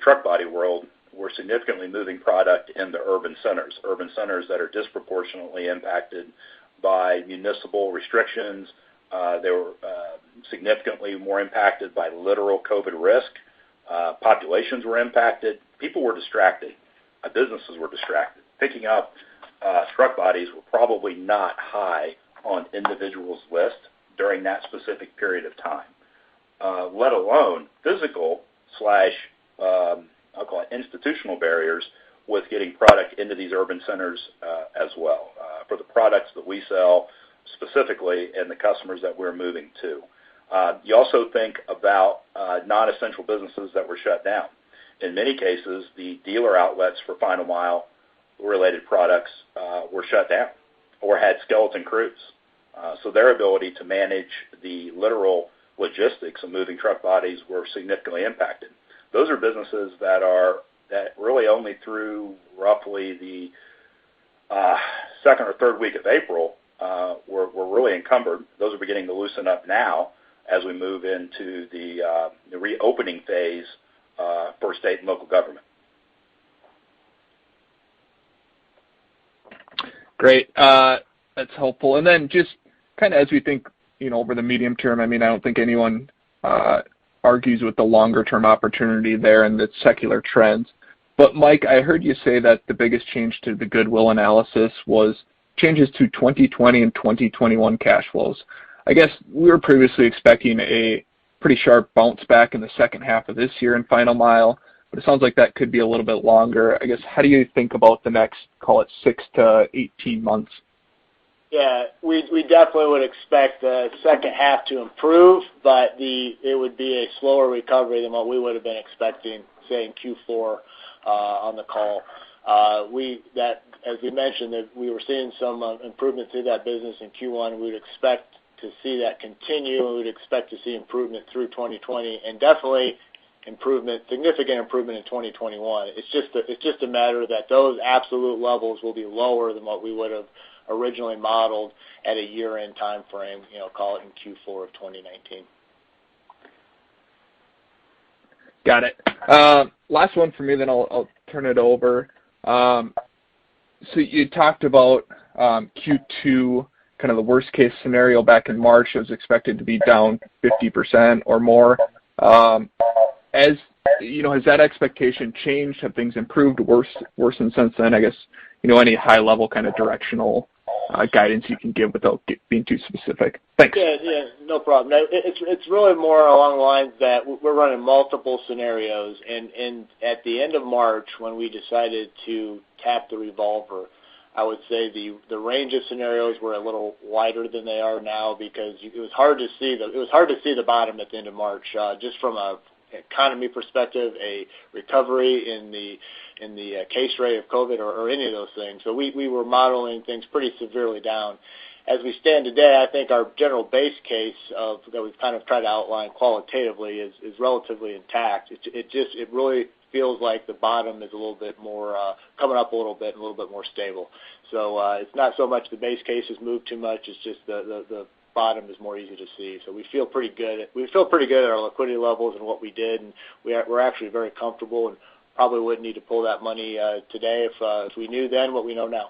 truck body world, we're significantly moving product into urban centers that are disproportionately impacted by municipal restrictions. They were significantly more impacted by literal COVID risk. Populations were impacted. People were distracted. Businesses were distracted. Picking up truck bodies were probably not high on individuals' list during that specific period of time, let alone physical / I'll call it institutional barriers with getting product into these urban centers as well for the products that we sell specifically and the customers that we're moving to. You also think about non-essential businesses that were shut down. In many cases, the dealer outlets for final mile related products were shut down or had skeleton crews. So their ability to manage the literal logistics of moving truck bodies were significantly impacted. Those are businesses that really only through roughly the second or third week of April were really encumbered. Those are beginning to loosen up now as we move into the reopening phase for state and local government. Great. That's helpful. And then just kind of as we think, over the medium term, I don't think anyone argues with the longer term opportunity there and the secular trends. But Mike, I heard you say that the biggest change to the goodwill analysis was changes to 2020 and 2021 cash flows. I guess we were previously expecting a pretty sharp bounce back in the second half of this year in final mile, but it sounds like that could be a little bit longer. I guess, how do you think about the next, call it 6 to 18 months? Yeah, we definitely would expect the second half to improve, but it would be a slower recovery than what we would have been expecting, say, in Q4 on the call. As we mentioned, that we were seeing some improvement through that business in Q1. We would expect to see that continue. We would expect to see improvement through 2020, and definitely significant improvement in 2021. It's just a matter that those absolute levels will be lower than what we would have originally modeled at a year-end time frame, call it in Q4 of 2019. Got it. Last one for me, then I'll turn it over. So you talked about Q2, kind of the worst case scenario back in March. It was expected to be down 50% or more. Has that expectation changed? Have things improved, worsened since then? I guess, any high level kind of directional guidance you can give without being too specific. Thanks. Yeah, no problem. No, it's really more along the lines that we're running multiple scenarios, and at the end of March, when we decided to tap the revolver, I would say the range of scenarios were a little wider than they are now because it was hard to see the bottom at the end of March, just from a economy perspective, a recovery in the case rate of COVID or any of those things. So we were modeling things pretty severely down. As we stand today, I think our general base case that we've kind of tried to outline qualitatively is relatively intact. It really feels like the bottom is a little bit more coming up a little bit and a little bit more stable. So it's not so much the base case has moved too much. It's just the bottom is more easy to see. So we feel pretty good. We feel pretty good at our liquidity levels and what we did, and we're actually very comfortable and probably wouldn't need to pull that money today if we knew then what we know now.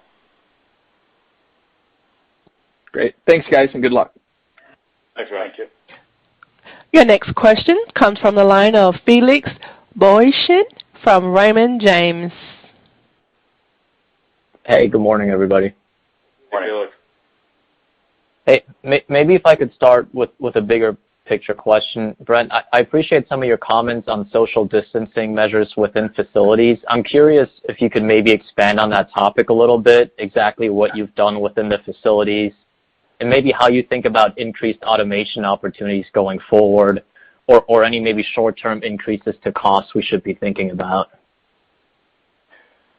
Great. Thanks, guys, and good luck. Thanks, Ryan. Thank you. Your next question comes from the line of Felix Boeschen from Raymond James. Hey, good morning, everybody. Morning, Felix. Hey, maybe if I could start with a bigger picture question. Brent, I appreciate some of your comments on social distancing measures within facilities. I'm curious if you could maybe expand on that topic a little bit, exactly what you've done within the facilities, and maybe how you think about increased automation opportunities going forward, or any maybe short-term increases to costs we should be thinking about.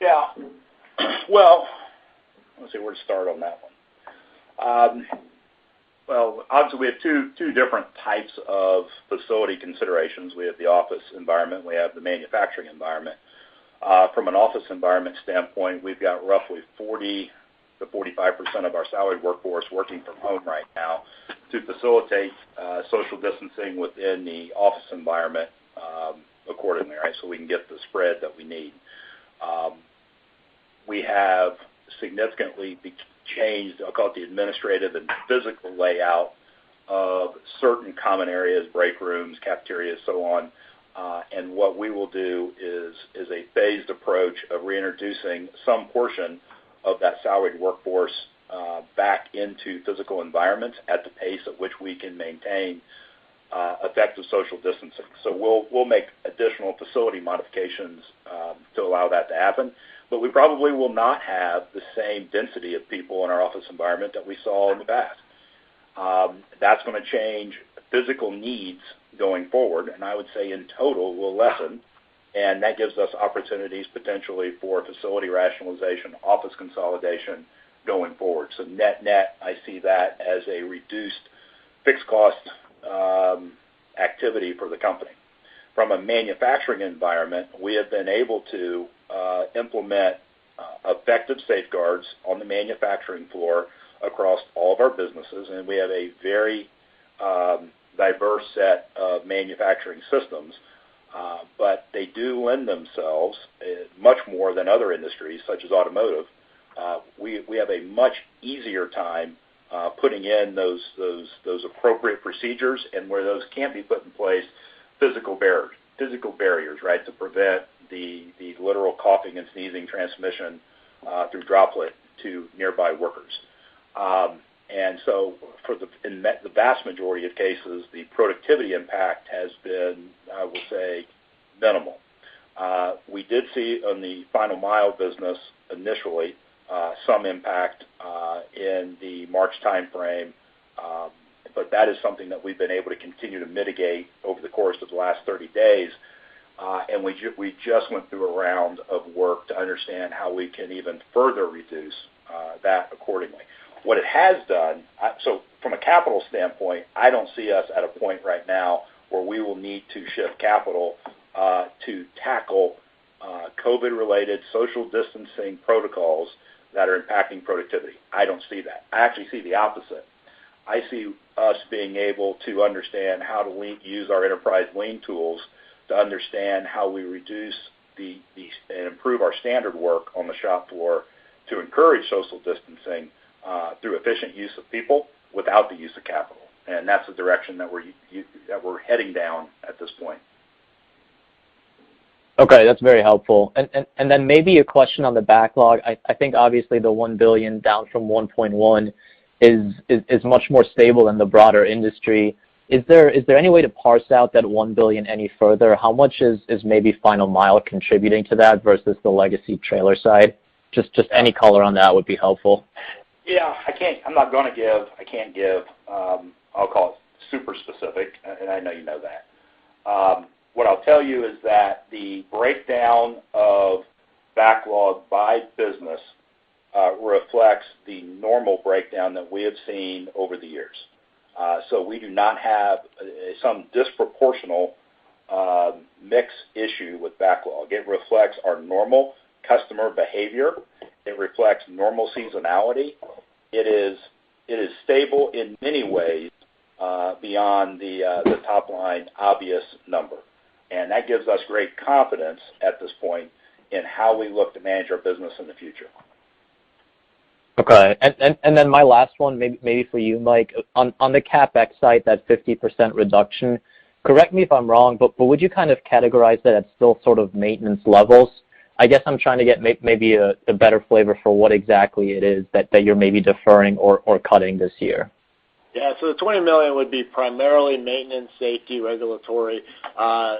Yeah. Well, let's see where to start on that one. Well, obviously we have two different types of facility considerations. We have the office environment, we have the manufacturing environment. From an office environment standpoint, we've got roughly 40 to 45% of our salaried workforce working from home right now to facilitate social distancing within the office environment accordingly, right? So we can get the spread that we need. We have significantly changed, I'll call it the administrative and physical layout of certain common areas, break rooms, cafeterias, so on. And what we will do is a phased approach of reintroducing some portion of that salaried workforce back into physical environments at the pace at which we can maintain effective social distancing. So we'll make additional facility modifications to allow that to happen, but we probably will not have the same density of people in our office environment that we saw in the past. That's going to change physical needs going forward, and I would say in total will lessen, and that gives us opportunities potentially for facility rationalization, office consolidation going forward. So net, I see that as a reduced fixed cost activity for the company. From a manufacturing environment, we have been able to implement effective safeguards on the manufacturing floor across all of our businesses, and we have a very diverse set of manufacturing systems, but they do lend themselves much more than other industries, such as automotive. We have a much easier time putting in those appropriate procedures, and where those can't be put in place, physical barriers, right, to prevent the literal coughing and sneezing transmission through droplet to nearby workers. And so in the vast majority of cases, the productivity impact has been, I will say, minimal. We did see on the final mile business initially some impact in the March timeframe, but that is something that we've been able to continue to mitigate over the course of the last 30 days. And we just went through a round of work to understand how we can even further reduce that accordingly. What it has done, so from a capital standpoint, I don't see us at a point right now where we will need to shift capital to tackle COVID-related social distancing protocols that are impacting productivity. I don't see that. I actually see the opposite. I see us being able to understand how to use our enterprise lean tools to understand how we reduce and improve our standard work on the shop floor to encourage social distancing through efficient use of people without the use of capital. And that's the direction that we're heading down at this point. Okay, that's very helpful. And then maybe a question on the backlog. I think obviously the $1 billion down from 1.1 is much more stable than the broader industry. Is there any way to parse out that $1 billion any further? How much is maybe final mile contributing to that versus the legacy trailer side? Just any color on that would be helpful. Yeah, I can't give, I'll call it super specific, and I know you know that. What I'll tell you is that the breakdown of backlog by business reflects the normal breakdown that we have seen over the years. So we do not have some disproportional mix issue with backlog. It reflects our normal customer behavior. It reflects normal seasonality. It is stable in many ways beyond the top line obvious number. And that gives us great confidence at this point in how we look to manage our business in the future. Okay, and then my last one, maybe for you, Mike, on the CapEx side, that 50% reduction. Correct me if I'm wrong, but would you kind of categorize that at still sort of maintenance levels? I guess I'm trying to get maybe a better flavor for what exactly it is that you're maybe deferring or cutting this year. Yeah, so the $20 million would be primarily maintenance, safety, regulatory.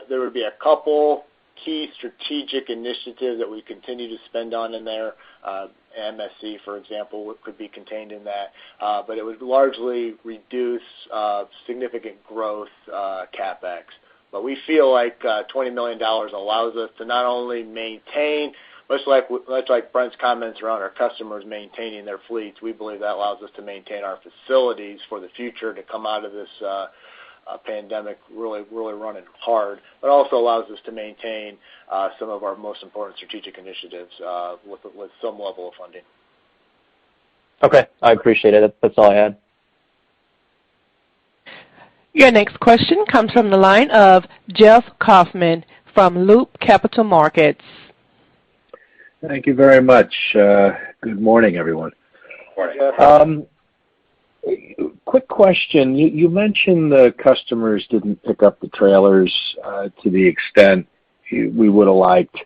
There would be a couple key strategic initiatives that we continue to spend on in there. MSC, for example, could be contained in that. But it would largely reduce significant growth CapEx. But we feel like $20 million allows us to not only maintain, much like Brent's comments around our customers maintaining their fleets, we believe that allows us to maintain our facilities for the future to come out of this pandemic really running hard, but also allows us to maintain some of our most important strategic initiatives with some level of funding. Okay, I appreciate it. That's all I had. Your next question comes from the line of Jeff Kauffman from Loop Capital Markets. Thank you very much. Good morning, everyone. Morning. Quick question. You mentioned the customers didn't pick up the trailers to the extent we would have liked.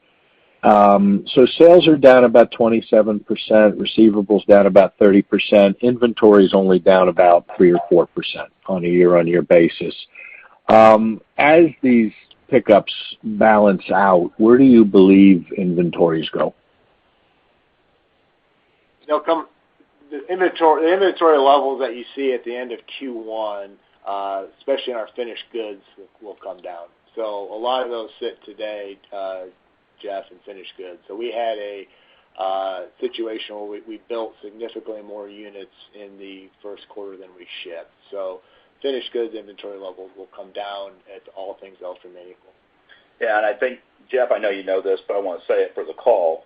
So sales are down about 27%, receivables down about 30%, inventory is only down about 3 or 4% on a year-on-year basis. As these pickups balance out, where do you believe inventories go? The inventory levels that you see at the end of Q1, especially in our finished goods, will come down. So a lot of those sit today, Jeff, in finished goods. So we had a situation where we built significantly more units in the first quarter than we shipped. So finished goods inventory levels will come down at all things else remain equal. Yeah, and I think, Jeff, I know you know this, but I want to say it for the call.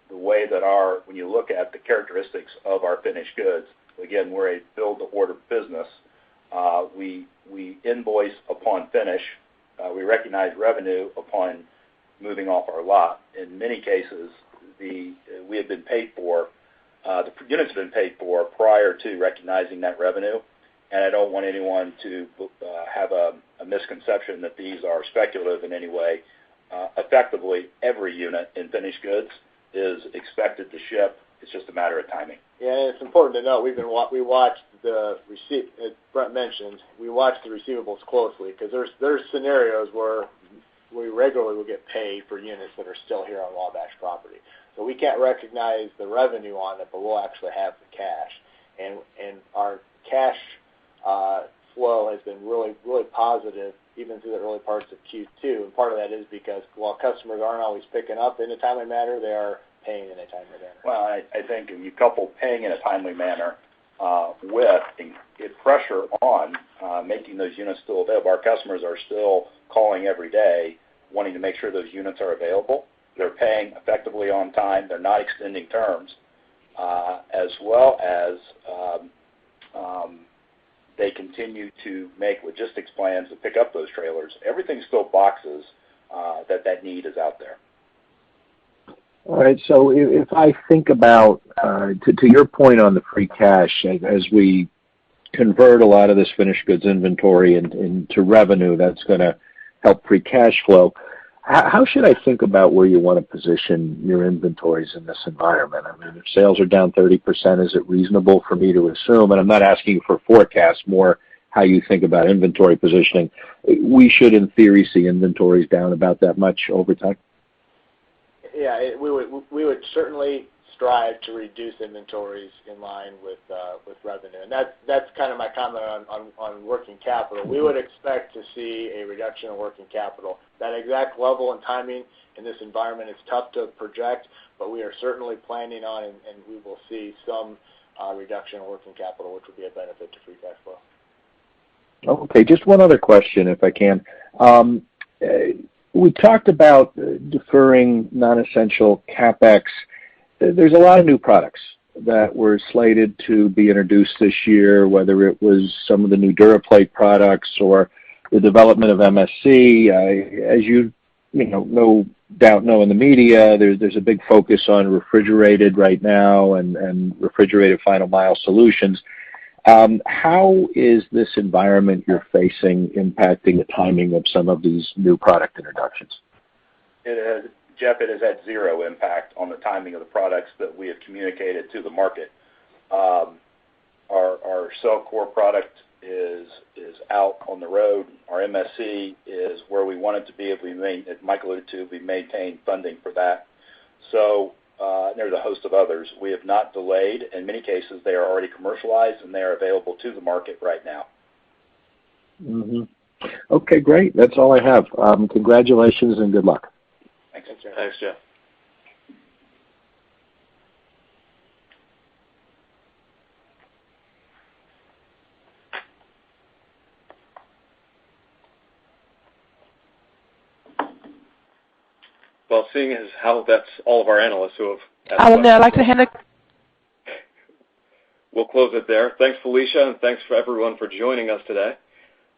The way that when you look at the characteristics of our finished goods, again, we're a build-to-order business. We invoice upon finish. We recognize revenue upon moving off our lot. In many cases, we have been paid for, the units have been paid for prior to recognizing that revenue, and I don't want anyone to have a misconception that these are speculative in any way. Effectively, every unit in finished goods is expected to ship. It's just a matter of timing. Yeah, and it's important to note we watched the receipt. As Brent mentioned, we watched the receivables closely because there's scenarios where we regularly will get paid for units that are still here on Wabash property. So we can't recognize the revenue on it, but we'll actually have the cash. And our cash flow has been really, really positive even through the early parts of Q2. And part of that is because while customers aren't always picking up in a timely manner, they are paying in a timely manner. Well, I think if you couple paying in a timely manner with pressure on making those units still available. Our customers are still calling every day wanting to make sure those units are available. They're paying effectively on time. They're not extending terms, as well as they continue to make logistics plans to pick up those trailers. Everything still boxes that need is out there. All right. So if I think about, to your point on the free cash, as we convert a lot of this finished goods inventory into revenue, that's going to help free cash flow. How should I think about where you want to position your inventories in this environment? I mean, if sales are down 30%, is it reasonable for me to assume, and I'm not asking you for a forecast, more how you think about inventory positioning, we should, in theory, see inventories down about that much over time? Yeah, we would certainly strive to reduce inventories in line with revenue, and that's kind of my comment on working capital. We would expect to see a reduction in working capital. That exact level and timing in this environment is tough to project, but we are certainly planning on, and we will see some reduction in working capital, which would be a benefit to free cash flow. Okay, just one other question, if I can. We talked about deferring non-essential CapEx. There's a lot of new products that were slated to be introduced this year, whether it was some of the new DuraPlate products or the development of MSC. As you no doubt know in the media, there's a big focus on refrigerated right now and refrigerated final mile solutions. How is this environment you're facing impacting the timing of some of these new product introductions? Jeff, it has had zero impact on the timing of the products that we have communicated to the market. Our Cellcore product is out on the road. Our MSC is where we want it to be. As Mike alluded to, we maintain funding for that. So there's a host of others. We have not delayed. In many cases, they are already commercialized, and they are available to the market right now. Mm-hmm. Okay, great. That's all I have. Congratulations and good luck. Thanks, Jeff. Thanks, Jeff. Well, seeing as how that's all of our analysts who have asked I would now like to hand it. We'll close it there. Thanks, Felicia, and thanks for everyone for joining us today.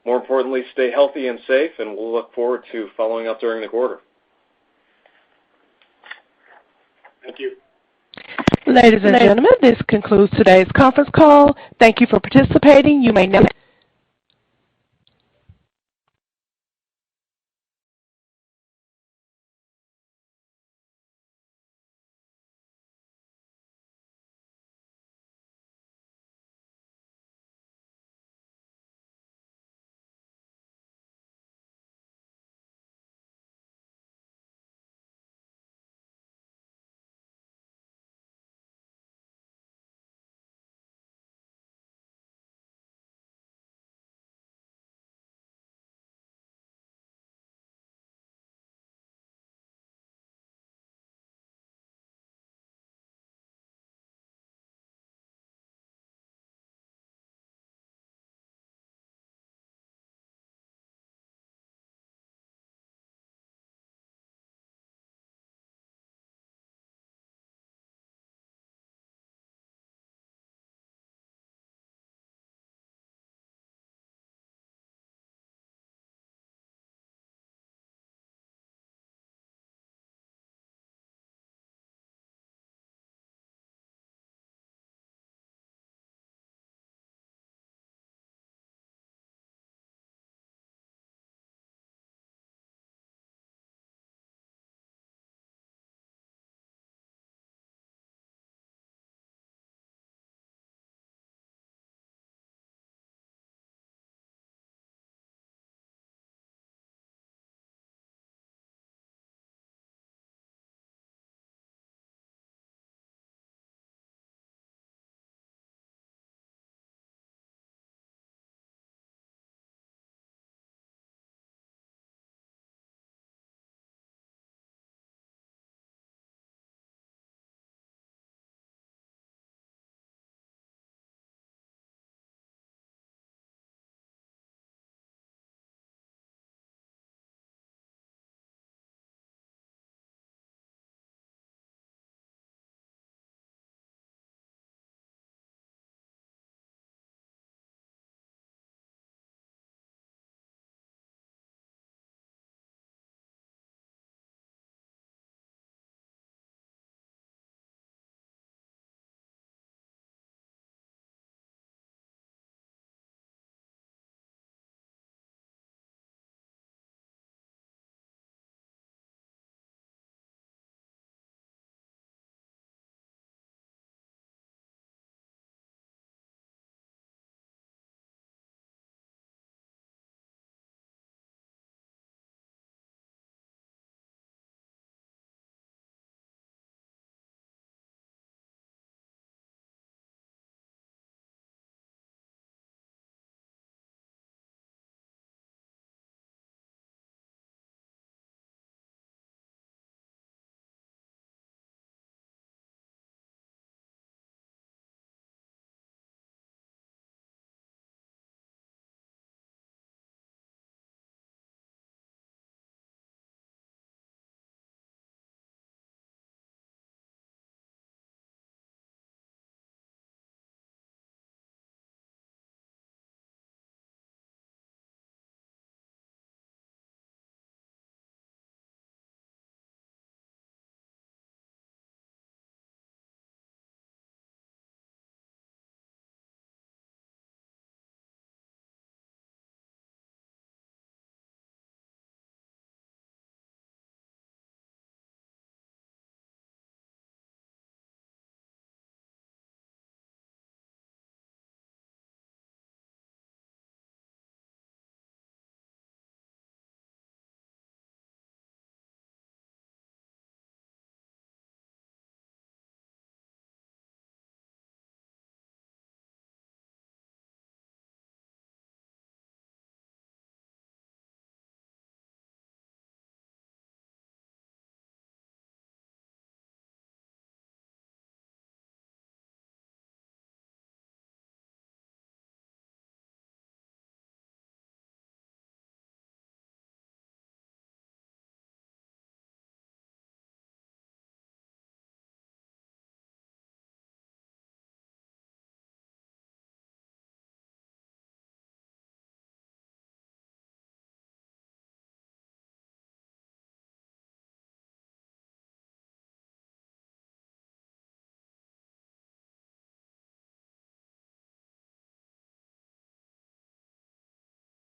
More importantly, stay healthy and safe, and we'll look forward to following up during the quarter. Thank you. Ladies and gentlemen, this concludes today's conference call. Thank you for participating. You may now